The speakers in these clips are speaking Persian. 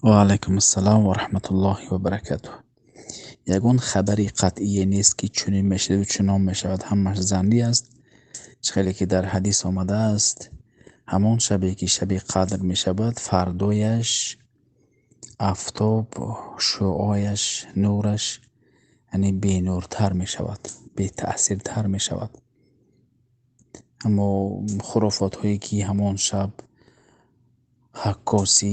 و علیکم السلام و رحمت الله و برکاته. یگان خبری قطعی نیست که چنین میشود و چنان میشود، همش ظنی است. خیلی که در حدیث آمده است همان شبی که شب قدر میشود فردایش آفتاب شعاعش نورش یعنی بی نورتر میشود، بی تأثیرتر میشود. اما خرافات هایی که همان شب حکاسی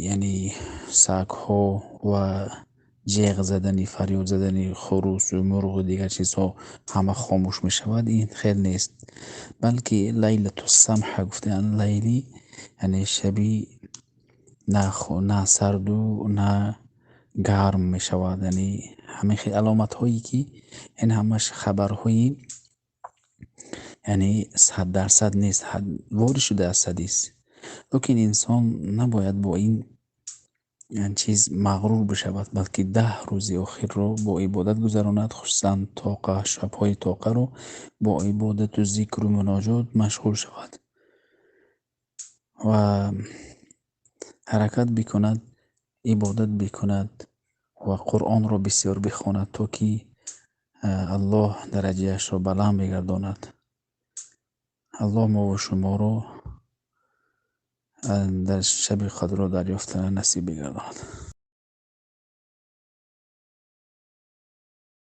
یعنی سگ ها و جیغ زدنی، فریاد زدنی خروس و مرغ و دیگر چیزها همه خاموش می شود، این خیر نیست. بلکه لیلت السمح گفتن، لیلی یعنی شبی نه سرد و نه گرم می شود. یعنی همه خیلی علامت هایی که این همش خبرهایی یعنی 100% نیست، وارد شده از حدیث. لیکن انسان نباید با این یعنی چیز مغرور بشود، بلکه 10 روز آخر رو با عبادت گذراند، خصوصا طاقه شبهای طاقه رو با عبادت و ذکر و مناجات مشغول شود و حرکت بکند، عبادت بکند و قرآن رو بسیار بخواند تا که الله درجهش رو بلند بگرداند. الله ما و شما رو در شب قدر رو دریافت نصیب بگرداند.